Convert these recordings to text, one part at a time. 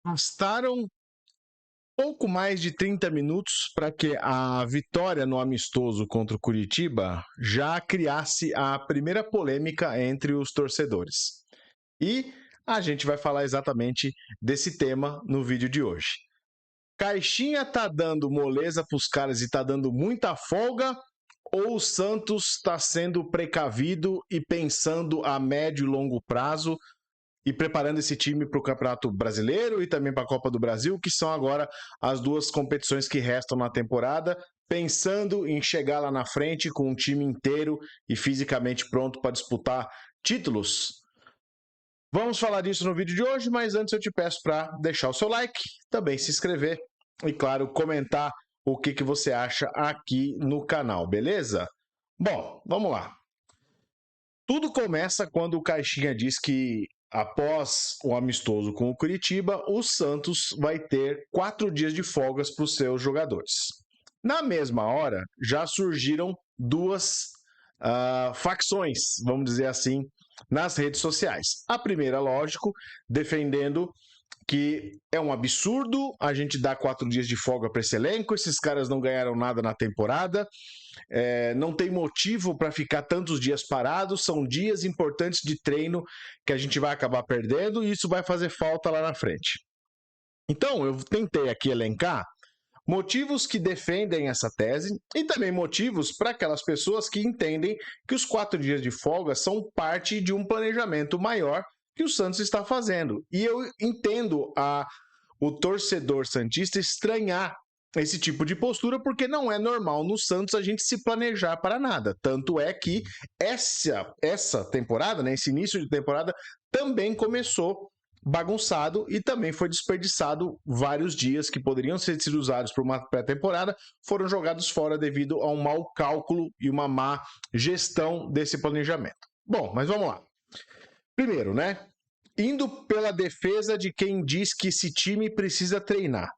Bastaram pouco mais de 30 minutos para que a vitória no amistoso contra o Curitiba já criasse a primeira polêmica entre os torcedores. E a gente vai falar exatamente desse tema no vídeo de hoje. Caixinha tá dando moleza pros caras e tá dando muita folga, ou o Santos está sendo precavido e pensando a médio e longo prazo e preparando esse time para o Campeonato Brasileiro e também para a Copa do Brasil, que são agora as duas competições que restam na temporada, pensando em chegar lá na frente com um time inteiro e fisicamente pronto para disputar títulos? Vamos falar disso no vídeo de hoje, mas antes eu te peço para deixar o seu like, também se inscrever e, claro, comentar o que você acha aqui no canal, beleza? Bom, vamos lá. Tudo começa quando o Caixinha diz que, após o amistoso com o Curitiba, o Santos vai ter 4 dias de folgas para os seus jogadores. Na mesma hora, já surgiram duas facções, vamos dizer assim, nas redes sociais. A primeira, lógico, defendendo que é um absurdo a gente dar 4 dias de folga para esse elenco, esses caras não ganharam nada na temporada, não tem motivo para ficar tantos dias parados, são dias importantes de treino que a gente vai acabar perdendo e isso vai fazer falta lá na frente. Então, eu tentei aqui elencar motivos que defendem essa tese e também motivos para aquelas pessoas que entendem que os 4 dias de folga são parte de um planejamento maior que o Santos está fazendo. E eu entendo o torcedor santista estranhar esse tipo de postura, porque não é normal no Santos a gente se planejar para nada. Tanto é que essa temporada, né, esse início de temporada, também começou bagunçado e também foi desperdiçado vários dias que poderiam ser sido usados para uma pré-temporada, foram jogados fora devido a um mau cálculo e uma má gestão desse planejamento. Bom, mas vamos lá. Primeiro, né? Indo pela defesa de quem diz que esse time precisa treinar.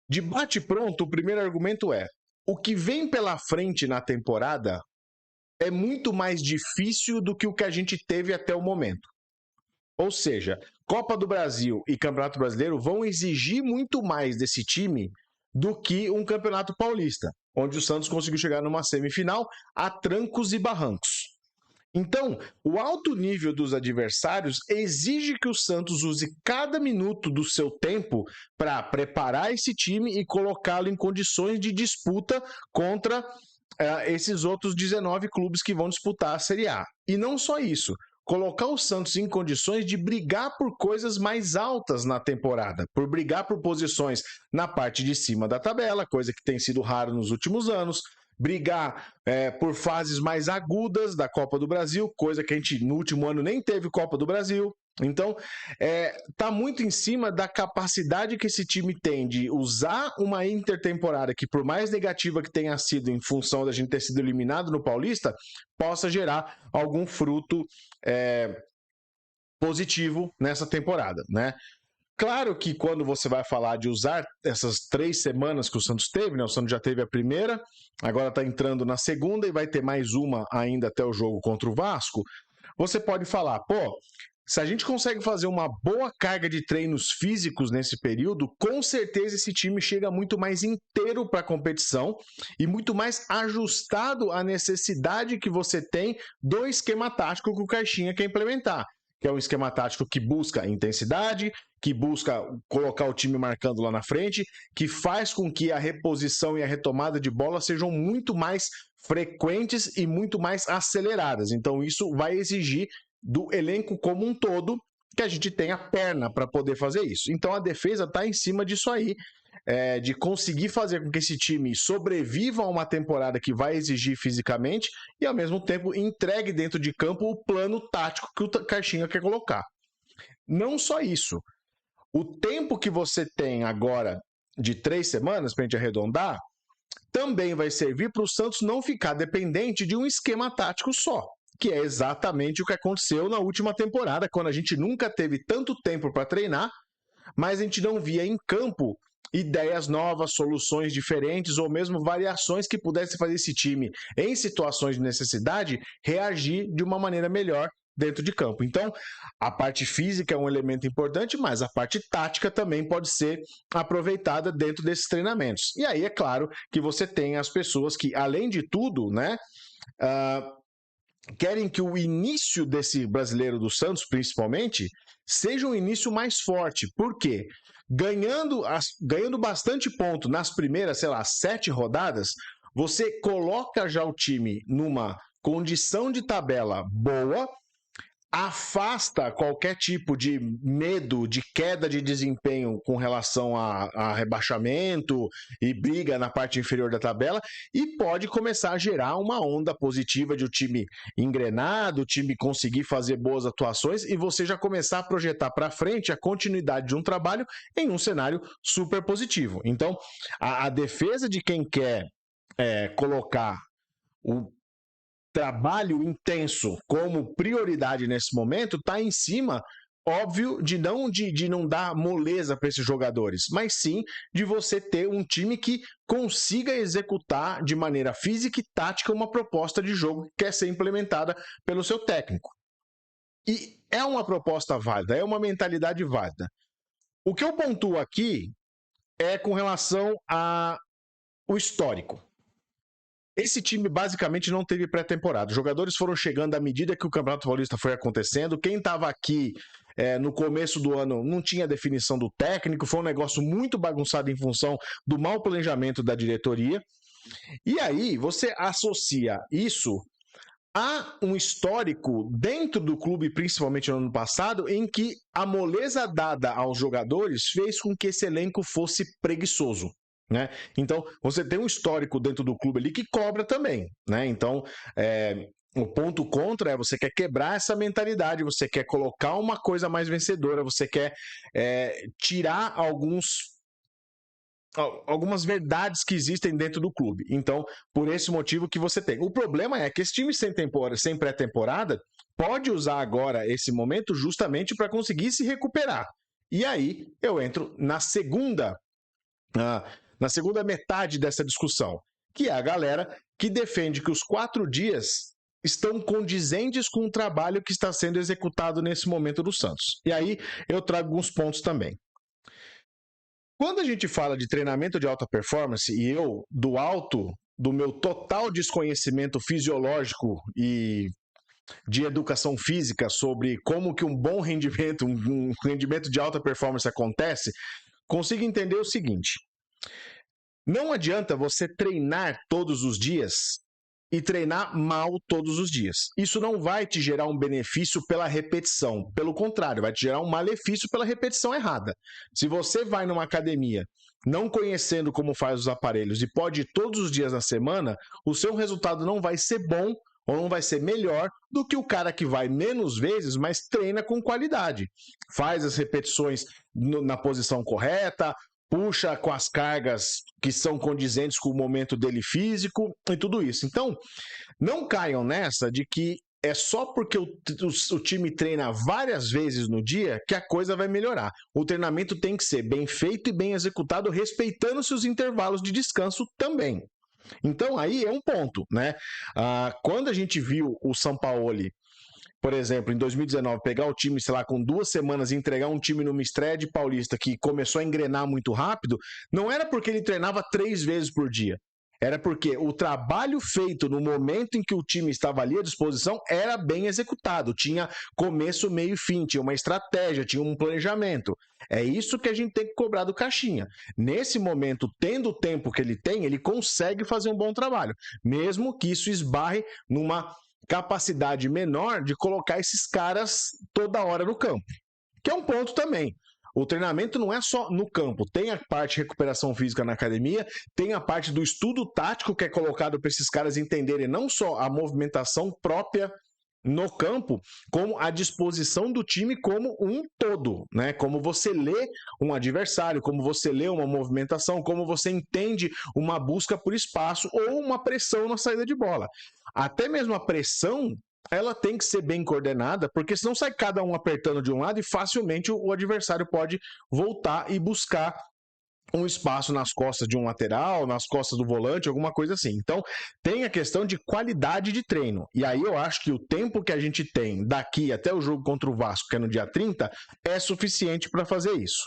De bate-pronto, o primeiro argumento é: o que vem pela frente na temporada é muito mais difícil do que o que a gente teve até o momento. Ou seja, Copa do Brasil e Campeonato Brasileiro vão exigir muito mais desse time do que um Campeonato Paulista, onde o Santos conseguiu chegar numa semifinal a trancos e barrancos. Então, o alto nível dos adversários exige que o Santos use cada minuto do seu tempo para preparar esse time e colocá-lo em condições de disputa contra esses outros 19 clubes que vão disputar a Série A. E não só isso, colocar o Santos em condições de brigar por coisas mais altas na temporada, por brigar por posições na parte de cima da tabela, coisa que tem sido raro nos últimos anos, brigar por fases mais agudas da Copa do Brasil, coisa que a gente no último ano nem teve Copa do Brasil. Então, tá muito em cima da capacidade que esse time tem de usar uma intertemporada que, por mais negativa que tenha sido em função da gente ter sido eliminado no Paulista, possa gerar algum fruto positivo nessa temporada, né? Claro que quando você vai falar de usar essas 3 semanas que o Santos teve, né? O Santos já teve a primeira, agora está entrando na segunda e vai ter mais uma ainda até o jogo contra o Vasco. Você pode falar, pô, se a gente consegue fazer uma boa carga de treinos físicos nesse período, com certeza esse time chega muito mais inteiro para a competição e muito mais ajustado à necessidade que você tem do esquema tático que o Caixinha quer implementar, que é um esquema tático que busca intensidade, que busca colocar o time marcando lá na frente, que faz com que a reposição e a retomada de bola sejam muito mais frequentes e muito mais aceleradas. Então isso vai exigir do elenco como um todo que a gente tenha perna para poder fazer isso. Então a defesa está em cima disso aí, de conseguir fazer com que esse time sobreviva a uma temporada que vai exigir fisicamente e ao mesmo tempo entregue dentro de campo o plano tático que o Caixinha quer colocar. Não só isso, o tempo que você tem agora de 3 semanas, para a gente arredondar, também vai servir para o Santos não ficar dependente de um esquema tático só, que é exatamente o que aconteceu na última temporada, quando a gente nunca teve tanto tempo para treinar, mas a gente não via em campo ideias novas, soluções diferentes ou mesmo variações que pudessem fazer esse time, em situações de necessidade, reagir de uma maneira melhor dentro de campo. Então, a parte física é um elemento importante, mas a parte tática também pode ser aproveitada dentro desses treinamentos. E aí, é claro, que você tem as pessoas que, além de tudo, né, querem que o início desse Brasileiro do Santos, principalmente, seja um início mais forte. Por quê? Ganhando bastante ponto nas primeiras, 7 rodadas, você coloca já o time numa condição de tabela boa, afasta qualquer tipo de medo de queda de desempenho com relação a rebaixamento e briga na parte inferior da tabela e pode começar a gerar uma onda positiva de o time engrenado, o time conseguir fazer boas atuações e você já começar a projetar para frente a continuidade de um trabalho em um cenário super positivo. Então, a defesa de quem quer colocar o trabalho intenso como prioridade nesse momento está em cima, óbvio, de não dar moleza para esses jogadores, mas sim de você ter um time que consiga executar de maneira física e tática uma proposta de jogo que quer ser implementada pelo seu técnico. E é uma proposta válida, é uma mentalidade válida. O que eu pontuo aqui é com relação ao histórico. Esse time basicamente não teve pré-temporada. Os jogadores foram chegando à medida que o Campeonato Paulista foi acontecendo. Quem estava aqui no começo do ano não tinha definição do técnico. Foi um negócio muito bagunçado em função do mau planejamento da diretoria. E aí você associa isso a um histórico dentro do clube, principalmente no ano passado, em que a moleza dada aos jogadores fez com que esse elenco fosse preguiçoso. Né? Então, você tem um histórico dentro do clube ali que cobra também. Né? Então, o ponto contra é você quer quebrar essa mentalidade, você quer colocar uma coisa mais vencedora, você quer tirar algumas verdades que existem dentro do clube. Então, por esse motivo que você tem. O problema é que esse time sem pré-temporada pode usar agora esse momento justamente para conseguir se recuperar. E aí, eu entro na segunda metade dessa discussão, que é a galera que defende que os 4 dias estão condizentes com o trabalho que está sendo executado nesse momento do Santos. E aí eu trago alguns pontos também. Quando a gente fala de treinamento de alta performance, e eu, do meu total desconhecimento fisiológico e de educação física sobre como que um bom rendimento, um rendimento de alta performance acontece, consigo entender o seguinte: não adianta você treinar todos os dias e treinar mal todos os dias. Isso não vai te gerar um benefício pela repetição. Pelo contrário, vai te gerar um malefício pela repetição errada. Se você vai numa academia não conhecendo como faz os aparelhos e pode ir todos os dias na semana, o seu resultado não vai ser bom ou não vai ser melhor do que o cara que vai menos vezes, mas treina com qualidade. Faz as repetições na posição correta, puxa com as cargas que são condizentes com o momento dele físico e tudo isso. Então, não caiam nessa de que é só porque o time treina várias vezes no dia que a coisa vai melhorar. O treinamento tem que ser bem feito e bem executado, respeitando seus intervalos de descanso também. Então, aí é um ponto, né? Quando a gente viu o Sampaoli, por exemplo, em 2019, pegar o time, sei lá, com 2 semanas e entregar um time numa estreia de Paulista que começou a engrenar muito rápido, não era porque ele treinava 3 vezes por dia. Era porque o trabalho feito no momento em que o time estava ali à disposição era bem executado. Tinha começo, meio e fim, tinha uma estratégia, tinha um planejamento. É isso que a gente tem que cobrar do Caixinha. Nesse momento, tendo o tempo que ele tem, ele consegue fazer um bom trabalho. Mesmo que isso esbarre numa capacidade menor de colocar esses caras toda hora no campo. Que é um ponto também. O treinamento não é só no campo, tem a parte de recuperação física na academia, tem a parte do estudo tático que é colocado para esses caras entenderem não só a movimentação própria no campo, como a disposição do time como um todo, né? Como você lê um adversário, como você lê uma movimentação, como você entende uma busca por espaço ou uma pressão na saída de bola. Até mesmo a pressão, ela tem que ser bem coordenada, porque senão sai cada um apertando de um lado e facilmente o adversário pode voltar e buscar um espaço nas costas de um lateral, nas costas do volante, alguma coisa assim. Então, tem a questão de qualidade de treino. E aí eu acho que o tempo que a gente tem daqui até o jogo contra o Vasco, que é no dia 30, é suficiente para fazer isso.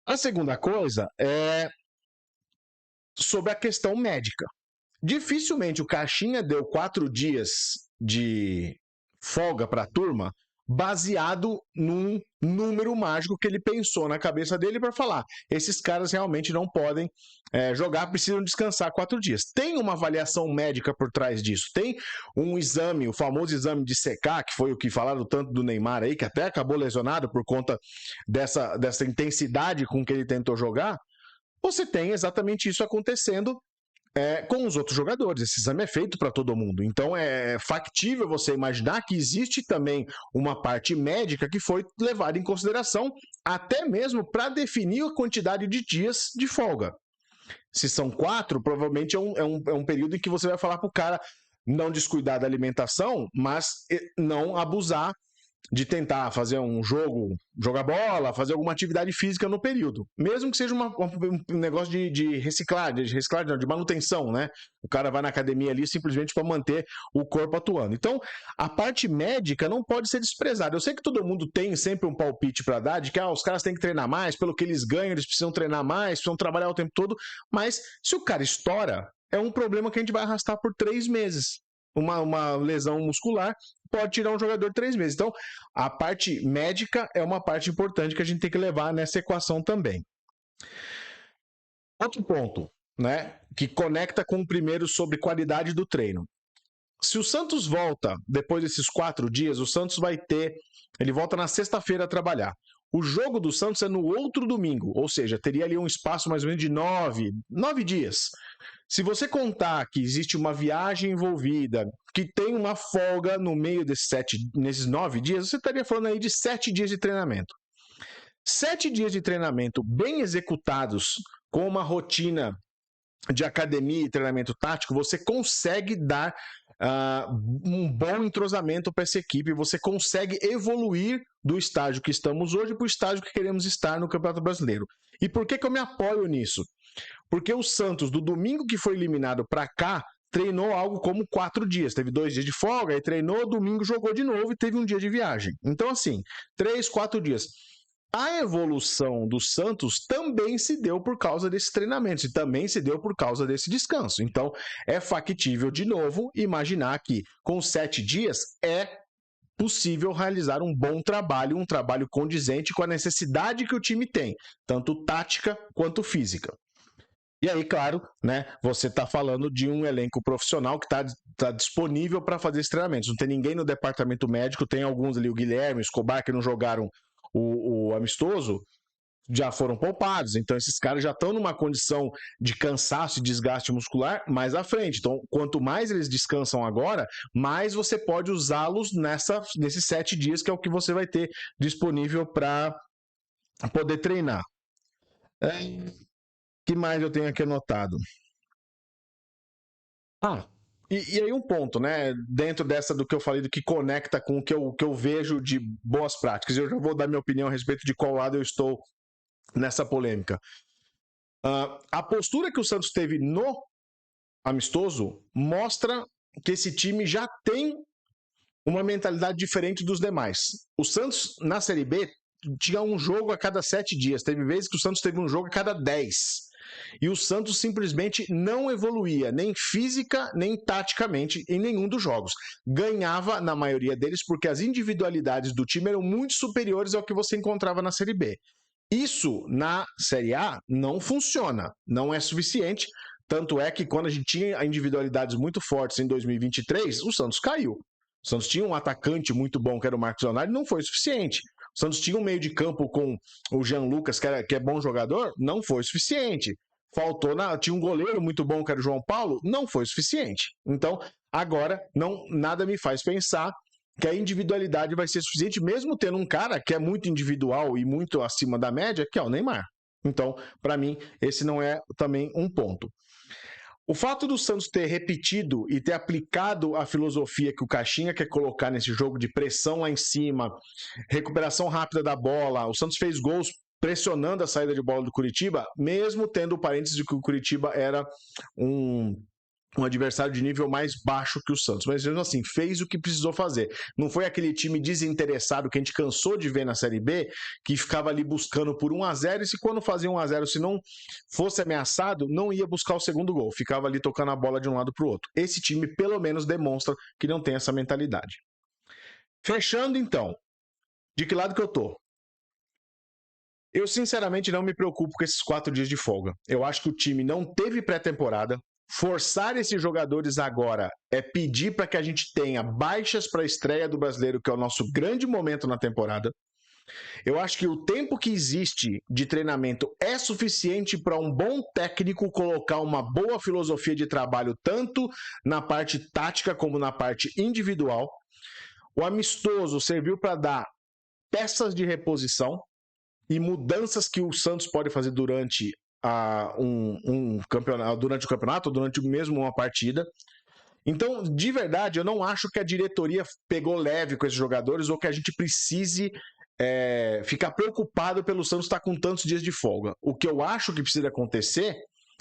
A segunda coisa é sobre a questão médica. Dificilmente o Caixinha deu 4 dias de folga para a turma baseado num número mágico que ele pensou na cabeça dele para falar: esses caras realmente não podem jogar, precisam descansar 4 dias. Tem uma avaliação médica por trás disso, tem um exame, o famoso exame de secar, que foi o que falaram tanto do Neymar aí, que até acabou lesionado por conta dessa intensidade com que ele tentou jogar. Você tem exatamente isso acontecendo com os outros jogadores. Esse exame é feito para todo mundo. Então é factível você imaginar que existe também uma parte médica que foi levada em consideração, até mesmo para definir a quantidade de dias de folga. Se são 4, provavelmente é um período em que você vai falar para o cara não descuidar da alimentação, mas não abusar de tentar fazer um jogo, jogar bola, fazer alguma atividade física no período. Mesmo que seja um negócio de reciclagem, não, de manutenção, né? O cara vai na academia ali simplesmente para manter o corpo atuando. Então, a parte médica não pode ser desprezada. Eu sei que todo mundo tem sempre um palpite para dar, de que os caras têm que treinar mais, pelo que eles ganham, eles precisam treinar mais, precisam trabalhar o tempo todo, mas se o cara estoura, é um problema que a gente vai arrastar por 3 meses. Uma lesão muscular pode tirar um jogador de 3 meses. Então, a parte médica é uma parte importante que a gente tem que levar nessa equação também. Outro ponto, né, que conecta com o primeiro sobre qualidade do treino. Se o Santos volta depois desses 4 dias, o Santos ele volta na sexta-feira a trabalhar. O jogo do Santos é no outro domingo, ou seja, teria ali um espaço mais ou menos de 9 dias. Se você contar que existe uma viagem envolvida, que tem uma folga no meio nesses 9 dias, você estaria falando aí de 7 dias de treinamento. 7 dias de treinamento bem executados, com uma rotina de academia e treinamento tático, você consegue dar um bom entrosamento para essa equipe, você consegue evoluir do estágio que estamos hoje para o estágio que queremos estar no Campeonato Brasileiro. E por que eu me apoio nisso? Porque o Santos, do domingo que foi eliminado para cá, treinou algo como 4 dias. Teve 2 dias de folga, aí treinou, domingo jogou de novo e teve um dia de viagem. Então, assim, 3, 4 dias. A evolução do Santos também se deu por causa desses treinamentos e também se deu por causa desse descanso. Então, é factível, de novo, imaginar que com 7 dias é possível realizar um bom trabalho, um trabalho condizente com a necessidade que o time tem, tanto tática quanto física. E aí, claro, né, você está falando de um elenco profissional que está disponível para fazer esses treinamentos. Não tem ninguém no departamento médico, tem alguns ali, o Guilherme, o Escobar, que não jogaram o amistoso, já foram poupados. Então, esses caras já estão numa condição de cansaço e desgaste muscular mais à frente. Então, quanto mais eles descansam agora, mais você pode usá-los nesses 7 dias, que é o que você vai ter disponível para poder treinar. Que mais eu tenho aqui anotado? E aí um ponto, né? Dentro dessa do que eu falei, do que conecta com o que eu vejo de boas práticas. Eu já vou dar minha opinião a respeito de qual lado eu estou nessa polêmica. A postura que o Santos teve no amistoso mostra que esse time já tem uma mentalidade diferente dos demais. O Santos, na Série B, tinha um jogo a cada 7 dias. Teve vezes que o Santos teve um jogo a cada 10. E o Santos simplesmente não evoluía, nem física, nem taticamente, em nenhum dos jogos. Ganhava na maioria deles porque as individualidades do time eram muito superiores ao que você encontrava na Série B. Isso, na Série A, não funciona, não é suficiente. Tanto é que quando a gente tinha individualidades muito fortes em 2023, o Santos caiu. O Santos tinha um atacante muito bom, que era o Marcos Leonardo, e não foi suficiente. O Santos tinha um meio de campo com o Jean Lucas, que é bom jogador, não foi suficiente. Tinha um goleiro muito bom, que era o João Paulo, não foi suficiente. Então, agora, nada me faz pensar que a individualidade vai ser suficiente, mesmo tendo um cara que é muito individual e muito acima da média, que é o Neymar. Então, para mim, esse não é também um ponto. O fato do Santos ter repetido e ter aplicado a filosofia que o Caixinha quer colocar nesse jogo de pressão lá em cima, recuperação rápida da bola, o Santos fez gols pressionando a saída de bola do Curitiba, mesmo tendo o parênteses de que o Curitiba era um adversário de nível mais baixo que o Santos, mas mesmo assim, fez o que precisou fazer. Não foi aquele time desinteressado que a gente cansou de ver na Série B, que ficava ali buscando por 1-0 e se quando fazia 1-0, se não fosse ameaçado, não ia buscar o segundo gol, ficava ali tocando a bola de um lado para o outro. Esse time pelo menos demonstra que não tem essa mentalidade. Fechando então, de que lado que eu tô? Eu sinceramente não me preocupo com esses 4 dias de folga. Eu acho que o time não teve pré-temporada. Forçar esses jogadores agora é pedir para que a gente tenha baixas para a estreia do Brasileiro, que é o nosso grande momento na temporada. Eu acho que o tempo que existe de treinamento é suficiente para um bom técnico colocar uma boa filosofia de trabalho, tanto na parte tática como na parte individual. O amistoso serviu para dar peças de reposição e mudanças que o Santos pode fazer durante um campeonato, durante o campeonato, durante mesmo uma partida. Então, de verdade, eu não acho que a diretoria pegou leve com esses jogadores ou que a gente precise ficar preocupado pelo Santos estar com tantos dias de folga. O que eu acho que precisa acontecer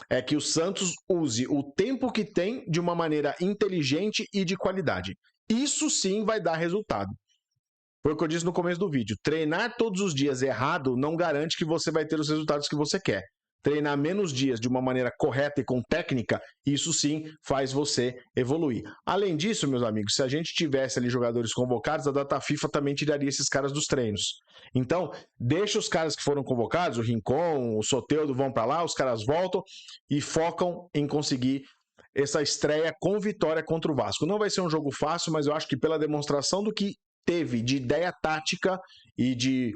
é que o Santos use o tempo que tem de uma maneira inteligente e de qualidade. Isso sim vai dar resultado. Foi o que eu disse no começo do vídeo. Treinar todos os dias errado não garante que você vai ter os resultados que você quer. Treinar menos dias de uma maneira correta e com técnica, isso sim faz você evoluir. Além disso, meus amigos, se a gente tivesse ali jogadores convocados, a data FIFA também tiraria esses caras dos treinos. Então, deixa os caras que foram convocados, o Rincon, o Soteldo vão para lá, os caras voltam e focam em conseguir essa estreia com vitória contra o Vasco. Não vai ser um jogo fácil, mas eu acho que pela demonstração do que teve de ideia tática e de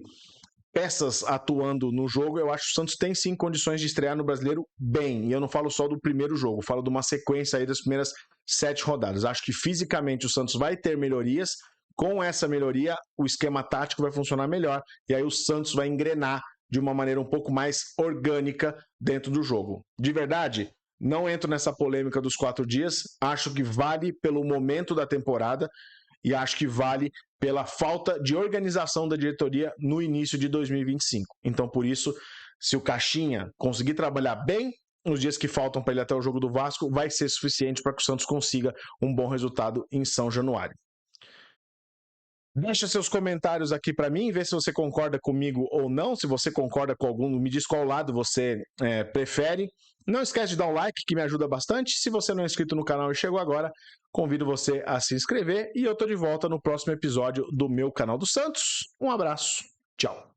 peças atuando no jogo, eu acho que o Santos tem sim condições de estrear no Brasileiro bem. E eu não falo só do primeiro jogo, falo de uma sequência aí das primeiras 7 rodadas. Acho que fisicamente o Santos vai ter melhorias. Com essa melhoria, o esquema tático vai funcionar melhor. E aí o Santos vai engrenar de uma maneira um pouco mais orgânica dentro do jogo. De verdade, não entro nessa polêmica dos 4 dias. Acho que vale pelo momento da temporada. E acho que vale pela falta de organização da diretoria no início de 2025. Então, por isso, se o Caixinha conseguir trabalhar bem nos dias que faltam para ele até o jogo do Vasco, vai ser suficiente para que o Santos consiga um bom resultado em São Januário. Deixa seus comentários aqui para mim, vê se você concorda comigo ou não. Se você concorda com algum, me diz qual lado você prefere. Não esquece de dar um like, que me ajuda bastante. Se você não é inscrito no canal e chegou agora, convido você a se inscrever. E eu tô de volta no próximo episódio do meu canal do Santos. Um abraço, tchau.